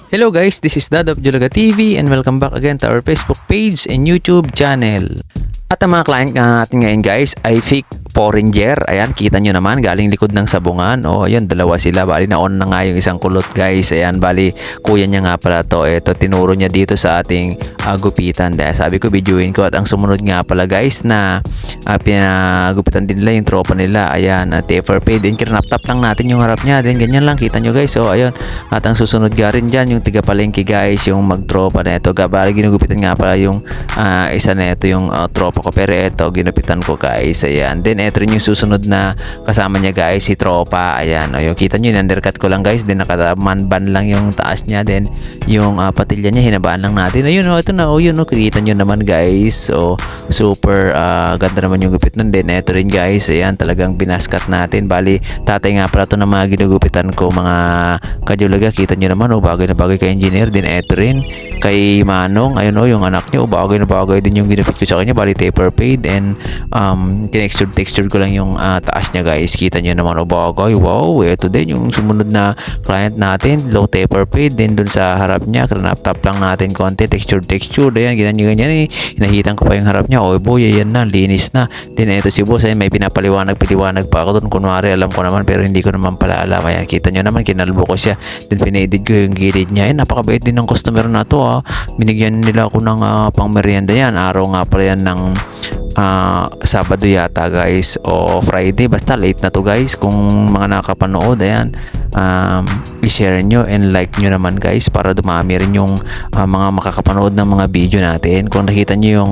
Hello guys, this is Dad of Julaga TV and welcome back again to our Facebook page and YouTube channel. At ang mga client nga natin ngayon guys ay fake foreigner. Ayan, kita nyo naman galing likod ng sabungan. O ayun, dalawa sila. Bali na on na nga yung isang kulot guys. Ayan, bali kuya niya nga pala to. Ito, tinuro niya dito sa ating gupitan. Dahil sabi ko videoin ko. At ang sumunod nga pala guys na pinagupitan din nila yung tropa nila. Ayan, taper fade. Then kinap-tap lang natin yung harap niya. Then ganyan lang, kita nyo guys. So ayun, at ang susunod nga rin dyan yung tiga palengke guys, yung magtropa na ito. Bali ginugupitan nga pala yung isa na ito yung tropa ko, pero ito ginupitan ko guys. Ayan, then ito rin yung susunod na kasama niya guys, si tropa. Ayan, o, yung kita nyo yung undercut ko lang guys, then nakamanban lang yung taas niya, then yung patilya niya hinabaan lang natin. Ayun o, ito na o, yun o, kita nyo naman guys. So super ganda naman yung gupit nun. Then ito rin guys, ayan, talagang binaskat natin. Bali tatay nga pala ito na mga ginugupitan ko mga kajulaga. Kita nyo naman o, bagay na bagay kay engineer. Then ito rin kay Manong, ayun o, yung anak niya o, bagay na bagay din yung ginupit ko sa kanya. Bali taper fade and texture ko lang yung taas niya guys. Kita nyo naman o, bagay. Wow, ito din yung sumunod na client natin, low taper fade. Then dun sa harap niya, kinap-tap lang natin konti, texture. Ayan, ganyan eh. Inahitan ko pa yung harap niya. O boy, ayan na, linis na. Then ito si boss, ayun, may pinapaliwanag pa ako dun. Kunwari alam ko naman pero hindi ko naman pala alam. Ayan, kita nyo naman, kinalbo ko siya. Then pinedit ko yung gilid niya. Ayun, napakabait din ng customer na to. Binigyan nila ako ng pang merienda yan. Araw nga pala yan ng Sabado yata guys o Friday, basta late na to guys. Kung mga nakapanood, ayan, i-share nyo and like nyo naman guys para dumami rin yung mga makakapanood ng mga video natin. Kung nakita nyo yung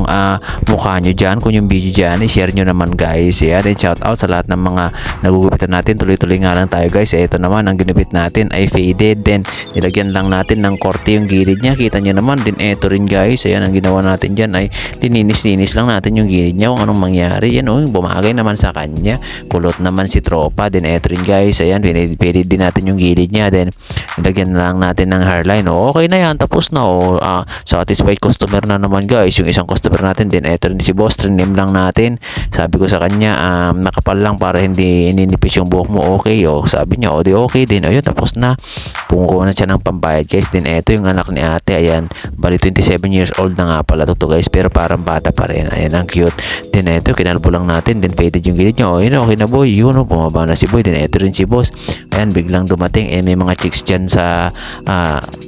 mukha nyo dyan, kung yung video dyan, i-share nyo naman guys. Ayan, and shout out sa lahat ng mga nagugupitan natin. Tuloy-tuloy nga lang tayo guys. Ito naman, ang ginupit natin ay faded, then nilagyan lang natin ng korte yung gilid niya, kita nyo naman. Then ito rin guys, ayan, ang ginawa natin dyan ay lininis lang natin yung gilid niya kung anong mangyari. Yan o, bumagay naman sa kanya, kulot naman si tropa. Then ito rin guys, ayan, pinedit din natin yung gilid niya, then nilagyan lang natin ng hairline. O, okay na yan, tapos na o. Satisfied customer na naman guys yung isang customer natin. Then ito rin si boss, trinim lang natin. Sabi ko sa kanya, nakapal lang para hindi ininipis yung buhok mo. Okay o, sabi niya o, di okay din. Ayun, tapos na, pumukuha na siya ng pambayad guys. Then ito yung anak ni ate, ayan, bali 27 years old na nga pala to guys, pero parang bata pa rin. Ayan, ang cute. Then ito, kinalbo lang natin, then faded yung gilid niya. O, yun, okay na boy, yun o, bumaba na si boy. Then ito rin si boss, ayan, biglang dumating. May mga chicks dyan sa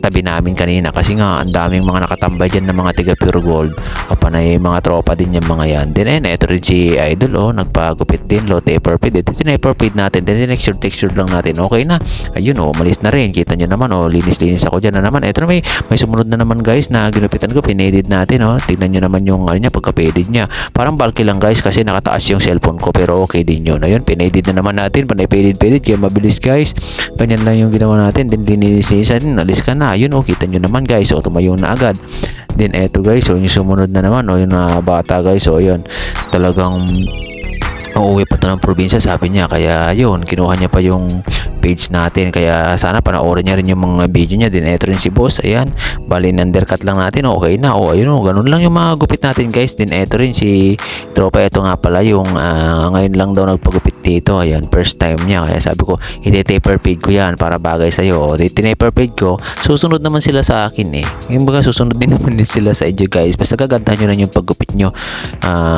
tabi namin kanina kasi nga ang daming mga nakatambay dyan na mga tiga pure gold o panay mga tropa din yung mga yan. Then ayan, ito rin si idol o, nagpagupit din, low taper fade. Ito taper fade natin, then texture lang natin. Okay na, ayun o, malis na rin. Kita nyo naman o, linis ako dyan na naman. Ito na, may sumunod na naman guys na ginupitan ko, pinedit natin o. Tignan nyo naman yung niya, pagka-pedid niya, parang bulky lang guys kasi nakataas yung cellphone ko, pero okay din yun. Ayun, pinedit na naman natin, panay pedid kaya mabilis guys. Ganyan lang yung ginawa natin. Then lininisan, alis ka na. Ayun o, kita nyo naman guys. O, tumayo na agad. Then eto guys, o, yung sumunod na naman o, yung bata guys. O, yun, talagang uuwi pa to ng probinsya, sabi niya. Kaya yun, kinuha niya pa yung page natin, kaya sana panoorin niya rin yung mga video niya. Din eto rin si boss, ayan, bali undercut lang natin, okay na. O ayun o, ganun lang yung mga gupit natin guys. Din eto rin si tropa, eto nga pala yung ngayon lang daw nagpagupit dito. Ayan, first time niya, kaya sabi ko i-taper fade ko yan para bagay sa'yo. O, taper fade ko, susunod naman sila sa akin eh. Yung baga susunod din naman din sila sa inyo guys. Basta gagandahan nyo lang yung paggupit nyo,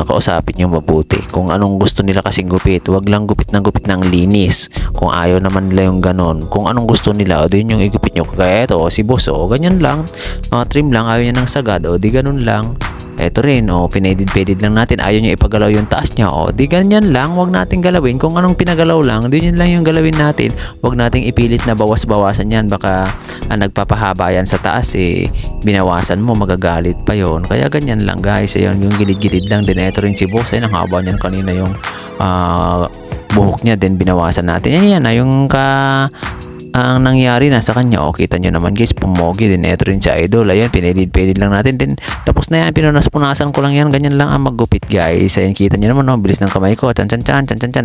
kausapin nyo mabuti kung anong gusto nila kasing gupit. Huwag lang gupit ng linis. Kung ayaw naman nila yung ganon, kung anong gusto nila, o din yung igupit nyo. Kaya ito, si boss o, ganyan lang, trim lang, ayaw niya ng sagad, o di ganon lang. Ito rin, o, pinedid lang natin, ayaw niya ipagalaw yung taas niya, o di ganyan lang. Huwag natin galawin, kung anong pinagalaw lang, din yun lang yung galawin natin. Huwag nating ipilit na bawas-bawasan yan, baka nagpapahaba yan sa taas eh, binawasan mo, magagalit pa yon. Kaya ganyan lang guys. Ayun, yung gilid-gilid lang. Din ito rin si boss, ay ang haba niyan kanina yung buhok niya, din binawasan natin. Yan yung ang nangyari na sa kanya. O, kita nyo naman guys, pumogi. Din ito rin sa idol, ayan, pinedid lang natin. Din tapos na yan, pinunas-punasan ko lang yan. Ganyan lang ang maggupit guys. Ayan, kita nyo naman, no, bilis ng kamay ko, chan.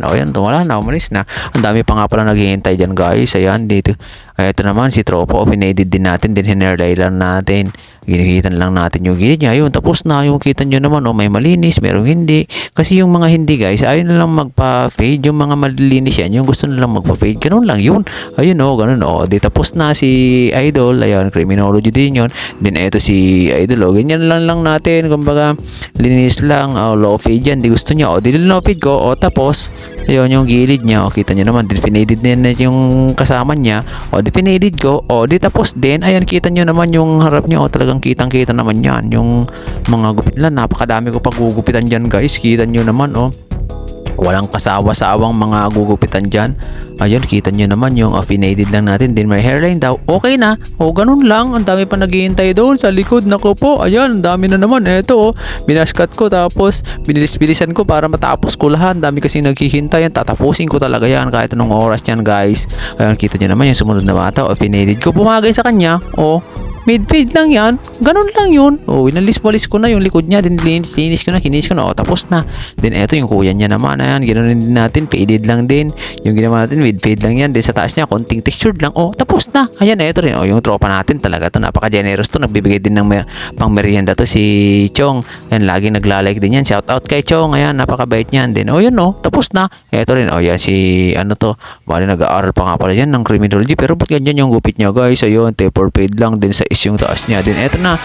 O yan, wala na, umalis na. Ang dami pa nga pala naghihintay dyan guys. Ayan, dito Ay, ito naman si Tropa, pinedid din natin, din hinerlay lang natin. Ginihitan lang natin yung gilid niya. Yun, tapos na yung kita nyo naman, may malinis, merong hindi. Kasi yung mga hindi guys, ayun na lang magpa-fade. Yung mga malinis yan, yung gusto na lang magpa-fade. Ganun lang yun. Ayun ganun di tapos na si Idol. Ayun, criminology din yun. Then eto si Idol, ganyan lang natin. Kumbaga, linis lang, low fade yan. Di gusto niya, di low fade ko, tapos, ayun, yung gilid niya, kita nyo naman, di finaded din yung kasama niya, di finaded ko, di tapos din, ayan, kita nyo naman yung harap niya, talagang kitang-kita naman yan, yung mga gupit lang, napakadami ko paggugupitan dyan guys, kita nyo naman, walang kasawa-sawang mga gugupitan dyan. Ayun, kita nyo naman yung finaded lang natin. Din may hairline daw. Okay na. Ganun lang. Ang dami pa naghihintay doon sa likod. Naku po. Ayan, ang dami na naman. Eto, binaskat ko tapos binilis-bilisan ko para matapos ko lahat. Ang dami kasi naghihintay. Tatapusin ko talaga yan kahit anong oras yan guys. Ayun, kita nyo naman yung sumunod na bata. Finaded ko. Bumagay sa kanya. Mid-fade lang yan. Ganun lang yun. Inalis-walis ko na yung likod niya. Then linis ko na, kinis ko na. Tapos na. Then eto yung kuya niya naman. Ayan, ganoon din natin. Faded lang din. Yung ginawa natin, mid-fade lang yan. Then sa taas niya, konting textured lang. Tapos na. Ayan, eto rin. Yung tropa natin talaga to. Napaka-generous to. Nagbibigay din ng pang merienda to si Chong. Ayan, lagi naglalike din yan. Shout out kay Chong. Ayan, napakabait niyan. Then, yun tapos na. Eto rin. Yan si, bali nag-aaral pa nga pala yan ng criminology. Pero ba't ganyan yung gupit niya guys? Ayun, taper fade lang. Then sa yung taas niya din. Eto na.